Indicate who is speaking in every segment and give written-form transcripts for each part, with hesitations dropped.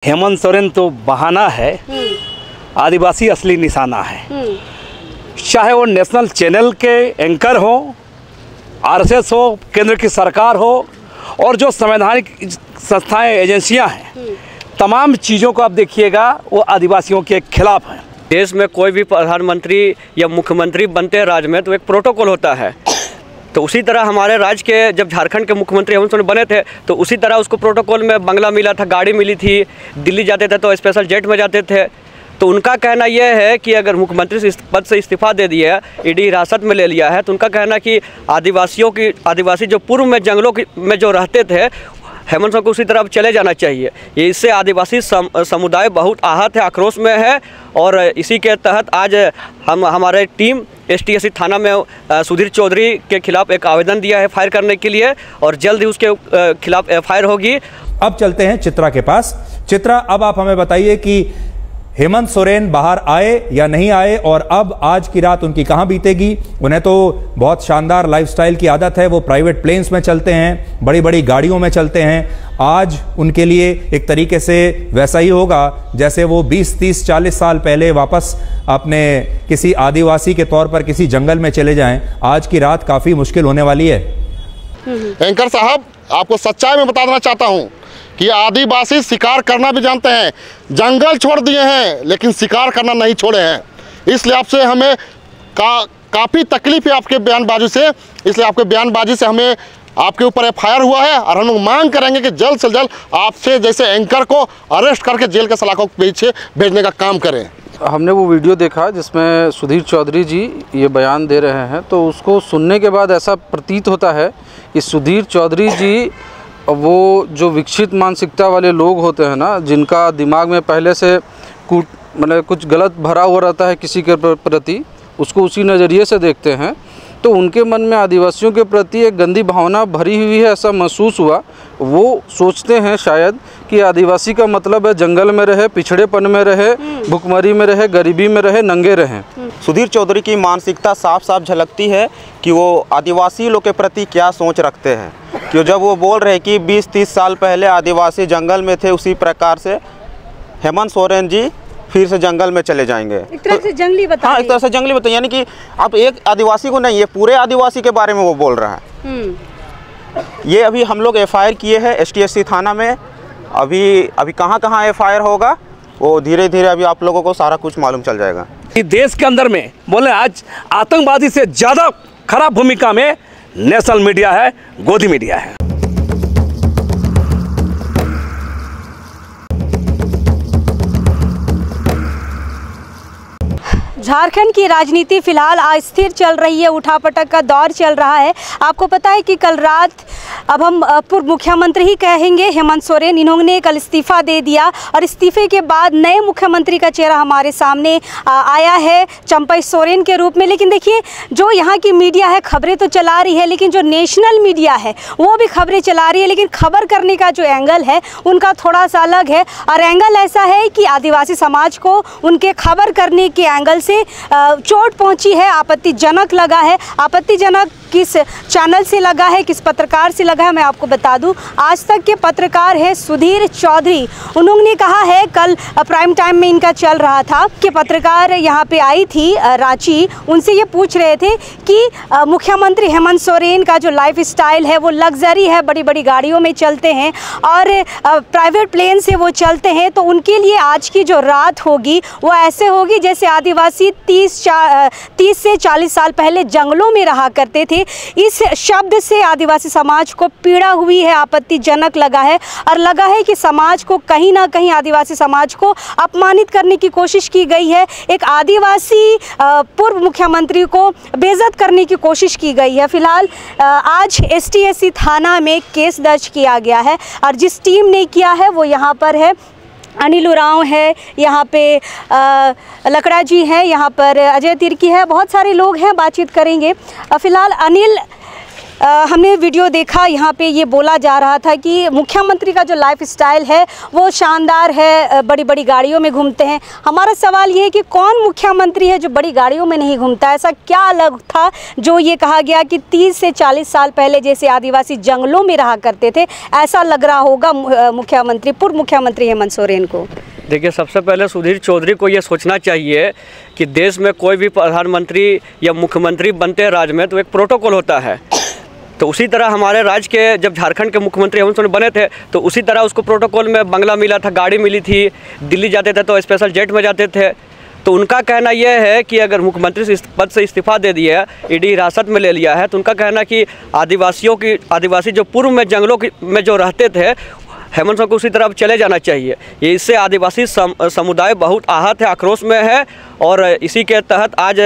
Speaker 1: हेमंत सोरेन तो बहाना है, आदिवासी असली निशाना है। चाहे वो नेशनल चैनल के एंकर हो, आरएसएस हो, केंद्र की सरकार हो और जो संवैधानिक संस्थाएं एजेंसियां हैं, तमाम चीज़ों को आप देखिएगा वो आदिवासियों के खिलाफ हैं।
Speaker 2: देश में कोई भी प्रधानमंत्री या मुख्यमंत्री बनते हैं राज्य में तो एक प्रोटोकॉल होता है। तो उसी तरह हमारे राज्य के जब झारखंड के मुख्यमंत्री हेमंत सोरेन बने थे तो उसी तरह उसको प्रोटोकॉल में बंगला मिला था, गाड़ी मिली थी, दिल्ली जाते थे तो स्पेशल जेट में जाते थे। तो उनका कहना यह है कि अगर मुख्यमंत्री पद से इस्तीफा दे दिया, ईडी हिरासत में ले लिया है, तो उनका कहना कि आदिवासी जो पूर्व में जंगलों में जो रहते थे, हेमंत सोरेन को उसी तरफ चले जाना चाहिए। ये इससे आदिवासी समुदाय बहुत आहत है, आक्रोश में है। और इसी के तहत आज हमारे टीम STSC थाना में सुधीर चौधरी के खिलाफ एक आवेदन दिया है FIR करने के लिए और जल्द ही उसके खिलाफ FIR होगी।
Speaker 3: अब चलते हैं चित्रा के पास। चित्रा, अब आप हमें बताइए कि हेमंत सोरेन बाहर आए या नहीं आए और अब आज की रात उनकी कहां बीतेगी। उन्हें तो बहुत शानदार लाइफस्टाइल की आदत है, वो प्राइवेट प्लेन्स में चलते हैं, बड़ी बड़ी गाड़ियों में चलते हैं। आज उनके लिए एक तरीके से वैसा ही होगा जैसे वो 20, 30, 40 साल पहले वापस अपने किसी आदिवासी के तौर पर किसी जंगल में चले जाएं। आज की रात काफी मुश्किल होने वाली है।
Speaker 4: एंकर साहब, आपको सच्चाई में बता देना चाहता हूं कि आदिवासी शिकार करना भी जानते हैं, जंगल छोड़ दिए हैं लेकिन शिकार करना नहीं छोड़े हैं। इसलिए आपसे हमें काफ़ी तकलीफ है आपके बयानबाजी से, इसलिए आपके बयानबाजी से हमें आपके ऊपर FIR हुआ है और हम लोग मांग करेंगे कि जल्द से जल्द आपसे जैसे एंकर को अरेस्ट करके जेल के सलाखों के पीछे भेजने का काम करें।
Speaker 5: हमने वो वीडियो देखा जिसमें सुधीर चौधरी जी ये बयान दे रहे हैं, तो उसको सुनने के बाद ऐसा प्रतीत होता है कि सुधीर चौधरी जी वो जो विकसित मानसिकता वाले लोग होते हैं ना, जिनका दिमाग में पहले से मतलब कुछ गलत भरा हुआ रहता है किसी के प्रति, उसको उसी नज़रिए से देखते हैं। तो उनके मन में आदिवासियों के प्रति एक गंदी भावना भरी हुई है, ऐसा महसूस हुआ। वो सोचते हैं शायद कि आदिवासी का मतलब है जंगल में रहे, पिछड़ेपन में रहे, भुखमरी में रहे, गरीबी में रहे, नंगे रहें।
Speaker 6: सुधीर चौधरी की मानसिकता साफ साफ झलकती है कि वो आदिवासी लोग के प्रति क्या सोच रखते हैं। कि जब वो बोल रहे कि 20-30 साल पहले आदिवासी जंगल में थे, उसी प्रकार से हेमंत सोरेन जी फिर से जंगल में चले जाएंगे।
Speaker 7: एक तरह से जंगली बता।
Speaker 6: हाँ, एक तरह से जंगली बता, यानी कि आप एक आदिवासी को नहीं, ये पूरे आदिवासी के बारे में वो बोल रहा है। ये अभी हम लोग FIR किए हैं STSC थाना में। अभी कहाँ FIR होगा वो धीरे धीरे अभी आप लोगों को सारा कुछ मालूम चल जाएगा।
Speaker 1: देश के अंदर में बोले आज आतंकवादी से ज़्यादा खराब भूमिका में नेशनल मीडिया है, गोदी मीडिया है।
Speaker 7: झारखंड की राजनीति फिलहाल अस्थिर चल रही है, उठापटक का दौर चल रहा है। आपको पता है कि कल रात, अब हम पूर्व मुख्यमंत्री ही कहेंगे, हेमंत सोरेन, इन्होंने कल इस्तीफा दे दिया और इस्तीफे के बाद नए मुख्यमंत्री का चेहरा हमारे सामने आया है चंपई सोरेन के रूप में। लेकिन देखिए, जो यहाँ की मीडिया है खबरें तो चला रही है, लेकिन जो नेशनल मीडिया है वो भी खबरें चला रही है, लेकिन खबर करने का जो एंगल है उनका थोड़ा सा अलग है। और एंगल ऐसा है कि आदिवासी समाज को उनके खबर करने के एंगल से चोट पहुंची है, आपत्तिजनक लगा है। आपत्तिजनक किस चैनल से लगा है, किस पत्रकार से लगा है, मैं आपको बता दूं। आज तक के पत्रकार है सुधीर चौधरी, उन्होंने कहा है, कल प्राइम टाइम में इनका चल रहा था कि पत्रकार यहाँ पे आई थी रांची, उनसे ये पूछ रहे थे कि मुख्यमंत्री हेमंत सोरेन का जो लाइफ स्टाइल है वो लग्जरी है, बड़ी बड़ी गाड़ियों में चलते हैं और प्राइवेट प्लेन से वो चलते हैं, तो उनके लिए आज की जो रात होगी वो ऐसे होगी जैसे आदिवासी 30 से 40 साल पहले जंगलों में रहा करते थे। इस शब्द से आदिवासी समाज को पीड़ा हुई है, आपत्तिजनक लगा है और लगा है कि समाज को कहीं ना कहीं, आदिवासी समाज को अपमानित करने की कोशिश की गई है। एक आदिवासी पूर्व मुख्यमंत्री को बेइज्जत करने की कोशिश की गई है। फिलहाल आज STSC थाना में केस दर्ज किया गया है और जिस टीम ने किया है वो यहाँ पर है, अनिल उरांव है, यहाँ पे लकड़ा जी हैं, यहाँ पर अजय तिर्की है, बहुत सारे लोग हैं, बातचीत करेंगे। फिलहाल अनिल, हमने वीडियो देखा, यहाँ पे ये बोला जा रहा था कि मुख्यमंत्री का जो लाइफ स्टाइल है वो शानदार है, बड़ी बड़ी गाड़ियों में घूमते हैं। हमारा सवाल ये है कि कौन मुख्यमंत्री है जो बड़ी गाड़ियों में नहीं घूमता? ऐसा क्या अलग था जो ये कहा गया कि 30 से 40 साल पहले जैसे आदिवासी जंगलों में रहा करते थे, ऐसा लग रहा होगा मुख्यमंत्री, पूर्व मुख्यमंत्री हेमंत सोरेन को?
Speaker 2: देखिए, सबसे पहले सुधीर चौधरी को ये सोचना चाहिए कि देश में कोई भी प्रधानमंत्री या मुख्यमंत्री बनते हैं राज्य में तो एक प्रोटोकॉल होता है। तो उसी तरह हमारे राज्य के जब झारखंड के मुख्यमंत्री हेमंत सोरेन बने थे तो उसी तरह उसको प्रोटोकॉल में बंगला मिला था, गाड़ी मिली थी, दिल्ली जाते थे तो स्पेशल जेट में जाते थे। तो उनका कहना यह है कि अगर मुख्यमंत्री से पद से इस्तीफा दे दिया, ईडी हिरासत में ले लिया है, तो उनका कहना कि आदिवासी जो पूर्व में जंगलों में जो रहते थे, हेमंत सोरेन को उसी तरफ चले जाना चाहिए। ये इससे आदिवासी समुदाय बहुत आहत है, आक्रोश में है। और इसी के तहत आज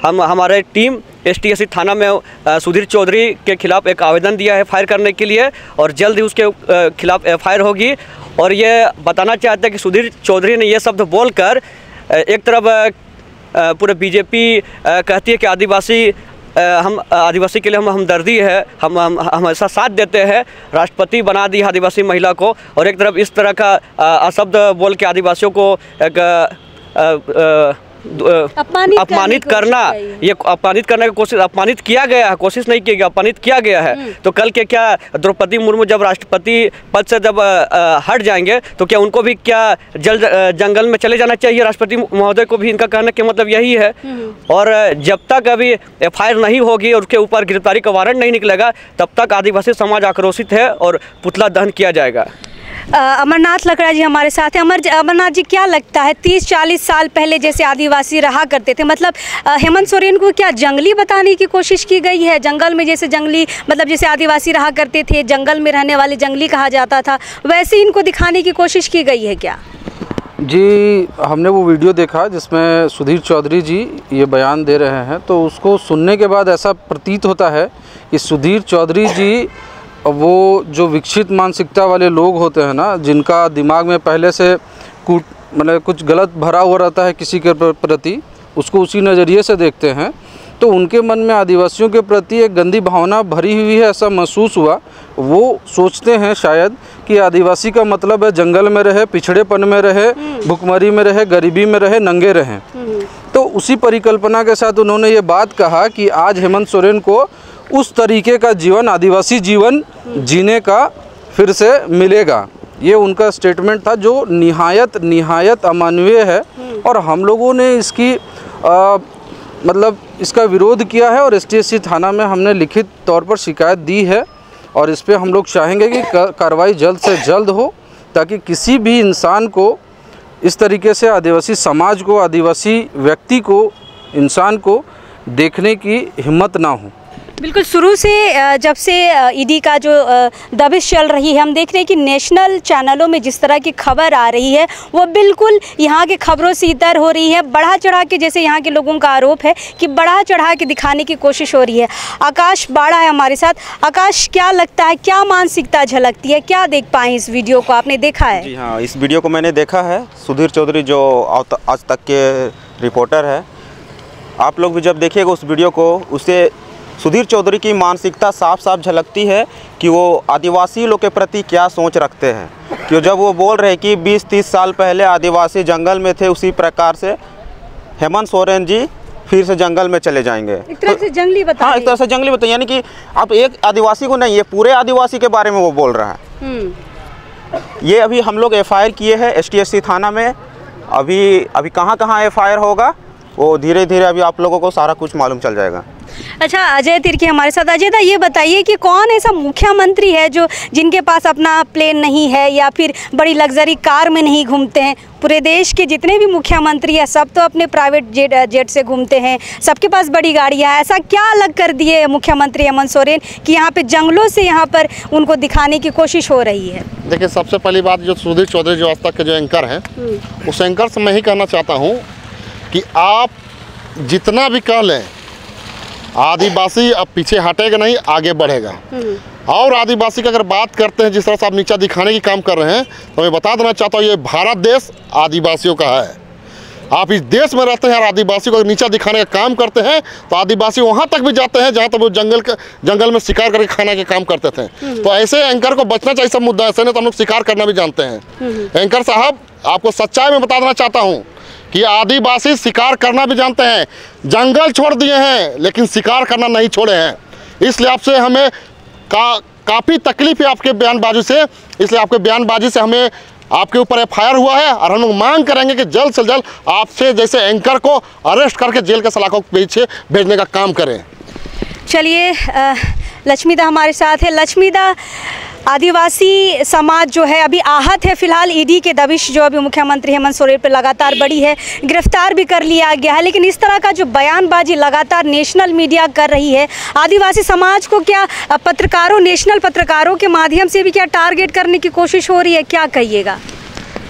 Speaker 2: हमारे टीम STSC थाना में सुधीर चौधरी के खिलाफ एक आवेदन दिया है FIR करने के लिए, और जल्द ही उसके खिलाफ FIR होगी। और ये बताना चाहते हैं कि सुधीर चौधरी ने ये शब्द बोलकर एक तरफ पूरे BJP कहती है कि हम आदिवासी के लिए हम हमदर्दी है, हम हमेशा साथ देते हैं, राष्ट्रपति बना दी आदिवासी महिला को, और एक तरफ इस तरह का अशब्द बोल के आदिवासियों को एक अपमानित करना, ये अपमानित करने की कोशिश, अपमानित किया गया है, कोशिश नहीं की गई, अपमानित किया गया है। तो कल के क्या द्रौपदी मुर्मू जब राष्ट्रपति पद से जब हट जाएंगे तो क्या उनको भी क्या जल्द जंगल में चले जाना चाहिए? राष्ट्रपति महोदय को भी इनका कहने का मतलब यही है। और जब तक अभी FIR नहीं होगी और उसके ऊपर गिरफ्तारी का वारंट नहीं निकलेगा, तब तक आदिवासी समाज आक्रोशित है और पुतला दहन किया जाएगा।
Speaker 7: अमरनाथ लकड़ा जी हमारे साथ हैं। अमरनाथ जी, क्या लगता है 30-40 साल पहले जैसे आदिवासी रहा करते थे, मतलब हेमंत सोरेन को क्या जंगली बताने की कोशिश की गई है? जंगल में जैसे जंगली, मतलब जैसे आदिवासी रहा करते थे, जंगल में रहने वाले जंगली कहा जाता था, वैसे इनको दिखाने की कोशिश की गई है क्या?
Speaker 5: जी, हमने वो वीडियो देखा जिसमें सुधीर चौधरी जी ये बयान दे रहे हैं, तो उसको सुनने के बाद ऐसा प्रतीत होता है कि सुधीर चौधरी जी वो जो विकसित मानसिकता वाले लोग होते हैं ना, जिनका दिमाग में पहले से मतलब कुछ गलत भरा हुआ रहता है किसी के प्रति, उसको उसी नज़रिए से देखते हैं, तो उनके मन में आदिवासियों के प्रति एक गंदी भावना भरी हुई है, ऐसा महसूस हुआ। वो सोचते हैं शायद कि आदिवासी का मतलब है जंगल में रहे, पिछड़ेपन में रहे, भुखमरी में रहे, गरीबी में रहे, नंगे रहें। तो उसी परिकल्पना के साथ उन्होंने ये बात कहा कि आज हेमंत सोरेन को उस तरीके का जीवन, आदिवासी जीवन जीने का फिर से मिलेगा। ये उनका स्टेटमेंट था जो निहायत अमानवीय है, और हम लोगों ने इसकी मतलब इसका विरोध किया है, और STSC थाना में हमने लिखित तौर पर शिकायत दी है, और इस पे हम लोग चाहेंगे कि कार्रवाई जल्द से जल्द हो, ताकि किसी भी इंसान को इस तरीके से आदिवासी समाज को, आदिवासी व्यक्ति को, इंसान को देखने की हिम्मत ना हो।
Speaker 7: बिल्कुल, शुरू से जब से ईडी का जो दबिश चल रही है, हम देख रहे हैं कि नेशनल चैनलों में जिस तरह की खबर आ रही है वो बिल्कुल यहाँ के खबरों से इतर हो रही है। बढ़ा चढ़ा के, जैसे यहाँ के लोगों का आरोप है कि बढ़ा चढ़ा के दिखाने की कोशिश हो रही है। आकाश बाड़ा है हमारे साथ। आकाश, क्या लगता है, क्या मानसिकता झलकती है, क्या देख पाए इस वीडियो को? आपने देखा है?
Speaker 6: जी हाँ, इस वीडियो को मैंने देखा है। सुधीर चौधरी जो आज तक के रिपोर्टर है, आप लोग भी जब देखिएगा उस वीडियो को, उससे सुधीर चौधरी की मानसिकता साफ साफ झलकती है कि वो आदिवासी लोग के प्रति क्या सोच रखते हैं। कि जब वो बोल रहे हैं कि 20-30 साल पहले आदिवासी जंगल में थे, उसी प्रकार से हेमंत सोरेन जी फिर से जंगल में चले जाएंगे।
Speaker 7: एक तरह से जंगली बता,
Speaker 6: हाँ, एक तरह से जंगली बता, यानी कि अब एक आदिवासी को नहीं, ये पूरे आदिवासी के बारे में वो बोल रहा है। ये अभी हम लोग FIR किए हैं STSC थाना में। अभी कहाँ FIR होगा वो धीरे धीरे अभी आप लोगों को सारा कुछ मालूम चल जाएगा।
Speaker 7: अच्छा, अजय तिर्की हमारे साथ। अजय दा, ये बताइए कि कौन ऐसा मुख्यमंत्री है जो जिनके पास अपना प्लेन नहीं है या फिर बड़ी लग्जरी कार में नहीं घूमते हैं? पूरे देश के जितने भी मुख्यमंत्री हैं सब तो अपने प्राइवेट जेट से घूमते हैं, सबके पास बड़ी गाड़ियाँ हैं। ऐसा क्या अलग कर दिए मुख्यमंत्री हेमंत सोरेन कि यहाँ पे जंगलों से यहाँ पर उनको दिखाने की कोशिश हो रही है?
Speaker 4: देखिए, सबसे पहली बात, जो सुधीर चौधरी जो आज तक के जो एंकर हैं, उस एंकर से मैं ही कहना चाहता हूँ कि आप जितना भी कह लें, आदिवासी अब पीछे हटेगा नहीं, आगे बढ़ेगा। और आदिवासी की अगर बात करते हैं, जिस तरह से आप नीचा दिखाने की काम कर रहे हैं, तो मैं बता देना चाहता हूँ, ये भारत देश आदिवासियों का है। आप इस देश में रहते हैं और आदिवासी को नीचा दिखाने का काम करते हैं, तो आदिवासी वहाँ तक भी जाते हैं जहाँ तक वो जंगल में शिकार करके खाने के काम करते थे। तो ऐसे एंकर को बचना चाहिए सब मुद्दा ऐसे, नहीं तो हम लोग शिकार करना भी जानते हैं। एंकर साहब, आपको सच्चाई में बता देना चाहता हूँ कि आदिवासी शिकार करना भी जानते हैं, जंगल छोड़ दिए हैं लेकिन शिकार करना नहीं छोड़े हैं। इसलिए आपसे हमें काफ़ी तकलीफ है आपके बयानबाजी से, इसलिए आपके बयानबाजी से हमें आपके ऊपर एफआईआर हुआ है और हम लोग मांग करेंगे कि जल्द से जल्द आपसे जैसे एंकर को अरेस्ट करके जेल के सलाखों के पीछे भेजने का काम करें।
Speaker 7: चलिए, लक्ष्मीदा हमारे साथ है। लक्ष्मीदा, आदिवासी समाज जो है अभी आहत है फिलहाल। ईडी के दबिश जो अभी मुख्यमंत्री हेमंत सोरेन पर लगातार बढ़ी है, गिरफ्तार भी कर लिया गया है, लेकिन इस तरह का जो बयानबाजी लगातार नेशनल मीडिया कर रही है, आदिवासी समाज को क्या पत्रकारों, नेशनल पत्रकारों के माध्यम से भी क्या टारगेट करने की कोशिश हो रही है, क्या कहिएगा?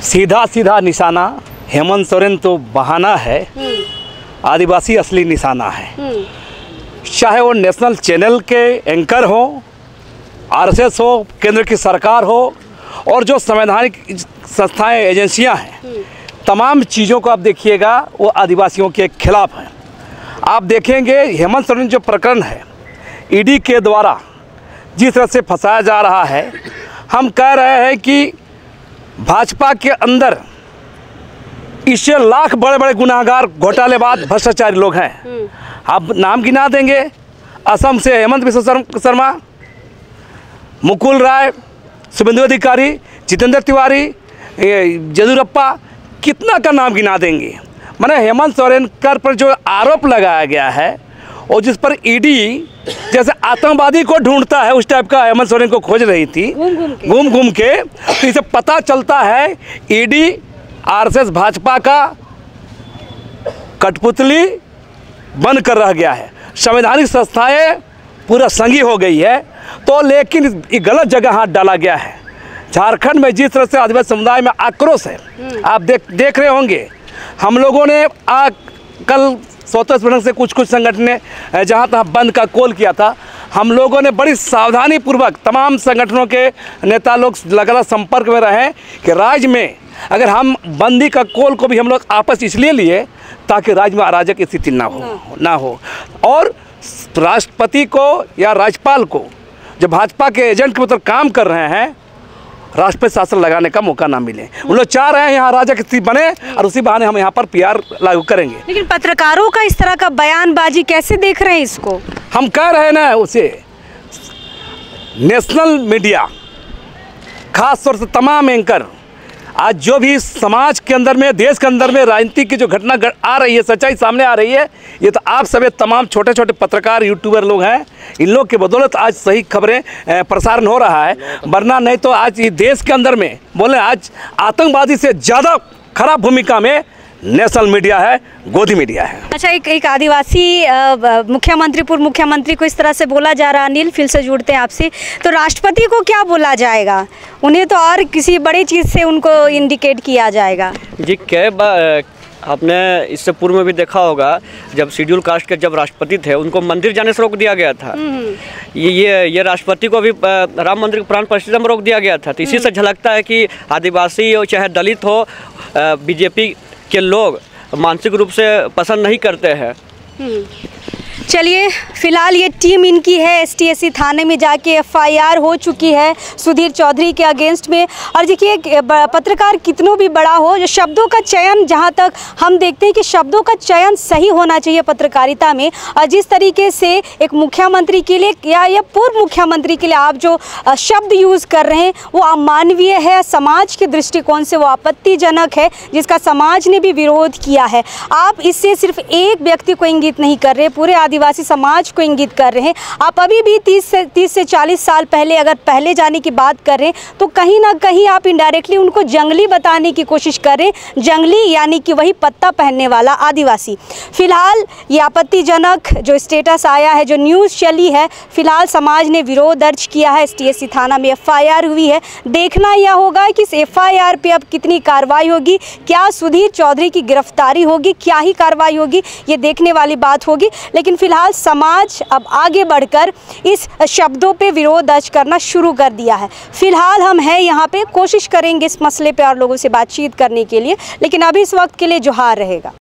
Speaker 1: सीधा सीधा निशाना हेमंत सोरेन तो बहाना है, आदिवासी असली निशाना है। चाहे वो नेशनल चैनल के एंकर हो, आरएसएस हो, केंद्र की सरकार हो, और जो संवैधानिक संस्थाएं, एजेंसियां हैं, तमाम चीज़ों को आप देखिएगा वो आदिवासियों के खिलाफ हैं। आप देखेंगे हेमंत सोरेन जो प्रकरण है ईडी के द्वारा जिस तरह से फंसाया जा रहा है, हम कह रहे हैं कि भाजपा के अंदर इससे लाख बड़े बड़े गुनाहगार, घोटालेबाज, भ्रष्टाचारी लोग हैं। आप नाम गिना देंगे, असम से हेमंत बिस्व शर्मा, मुकुल राय, शुभेंदु अधिकारी, जितेंद्र तिवारी, येदियुरप्पा, कितना का नाम गिना देंगे। माने हेमंत सोरेन पर जो आरोप लगाया गया है और जिस पर ईडी जैसे आतंकवादी को ढूंढता है उस टाइप का हेमंत सोरेन को खोज रही थी घूम घूम के, तो इसे पता चलता है ईडी आरएसएस भाजपा का कठपुतली बन कर रह गया है। संवैधानिक संस्थाएं पूरा संगी हो गई है, तो लेकिन ये गलत जगह हाथ डाला गया है। झारखंड में जिस तरह से आदिवासी समुदाय में आक्रोश है, आप देख रहे होंगे। हम लोगों ने कल स्वतः से कुछ संगठन ने जहाँ तहाँ बंद का कॉल किया था। हम लोगों ने बड़ी सावधानी पूर्वक तमाम संगठनों के नेता लोग लगातार संपर्क में रहे कि राज्य में अगर हम बंदी का कॉल को भी हम लोग आपस इसलिए लिए ताकि राज्य में अराजक स्थिति ना हो और राष्ट्रपति को या राज्यपाल को जो भाजपा के एजेंट के मतलब काम कर रहे हैं, राष्ट्रपति शासन लगाने का मौका ना मिले। उन लोग चाह रहे हैं यहाँ अराजक स्थिति बने और उसी बहाने हम यहाँ पर पीआर लागू करेंगे।
Speaker 7: लेकिन पत्रकारों का इस तरह का बयानबाजी कैसे देख रहे हैं इसको?
Speaker 1: हम कह रहे हैं ना, उसे नेशनल मीडिया, खास तौर से तमाम एंकर, आज जो भी समाज के अंदर में, देश के अंदर में राजनीति की जो घटना आ रही है, सच्चाई सामने आ रही है, ये तो आप सभी तमाम छोटे छोटे पत्रकार, यूट्यूबर लोग हैं, इन लोग के बदौलत आज सही खबरें प्रसारण हो रहा है। वरना नहीं तो आज ये देश के अंदर में बोले आज आतंकवादी से ज़्यादा खराब भूमिका में नेशनल मीडिया है, गोदी मीडिया है।
Speaker 7: अच्छा, एक आदिवासी मुख्यमंत्री, पूर्व मुख्यमंत्री को इस तरह से बोला जा रहा है। अनिल, फिर से जुड़ते हैं आपसे, तो राष्ट्रपति को क्या बोला जाएगा? उन्हें तो और किसी बड़ी चीज़ से उनको इंडिकेट किया जाएगा। जी,
Speaker 2: आपने इससे पूर्व में भी देखा होगा, जब शेड्यूल कास्ट के जब राष्ट्रपति थे उनको मंदिर जाने से रोक दिया गया था। ये राष्ट्रपति को भी राम मंदिर प्राण प्रतिष्ठा में रोक दिया गया था। तो इसी से झलकता है कि आदिवासी हो चाहे दलित हो, बीजेपी के लोग मानसिक रूप से पसंद नहीं करते हैं।
Speaker 7: चलिए, फिलहाल ये टीम इनकी है, एसटीएससी थाने में जाके एफआईआर हो चुकी है सुधीर चौधरी के अगेंस्ट में। और देखिए, पत्रकार कितनों भी बड़ा हो, जो शब्दों का चयन, जहाँ तक हम देखते हैं कि शब्दों का चयन सही होना चाहिए पत्रकारिता में। और जिस तरीके से एक मुख्यमंत्री के लिए या पूर्व मुख्यमंत्री के लिए आप जो शब्द यूज़ कर रहे हैं वो अमानवीय है, समाज के दृष्टिकोण से वो आपत्तिजनक है, जिसका समाज ने भी विरोध किया है। आप इससे सिर्फ एक व्यक्ति को इंगित नहीं कर रहे, पूरे आदिवासी समाज को इंगित कर रहे हैं। आप अभी भी 30 से 40 साल पहले अगर पहले जाने की बात कर रहे हैं तो कहीं ना कहीं आप इनडायरेक्टली उनको जंगली बताने की कोशिश कर रहे हैं। जंगली यानी कि वही पत्ता पहनने वाला आदिवासी। फिलहाल ये आपत्तिजनक जो स्टेटस आया है, जो न्यूज़ चली है, फिलहाल समाज ने विरोध दर्ज किया है। एसटीएससी थाना में एफआईआर हुई है। देखना यह होगा कि इस एफआईआर पे अब कितनी कार्रवाई होगी, क्या सुधीर चौधरी की गिरफ्तारी होगी, क्या ही कार्रवाई होगी, ये देखने वाली बात होगी। लेकिन फिलहाल समाज अब आगे बढ़कर इस शब्दों पे विरोध दर्ज करना शुरू कर दिया है। फिलहाल हम हैं यहाँ पे, कोशिश करेंगे इस मसले पे और लोगों से बातचीत करने के लिए, लेकिन अभी इस वक्त के लिए जोहार रहेगा।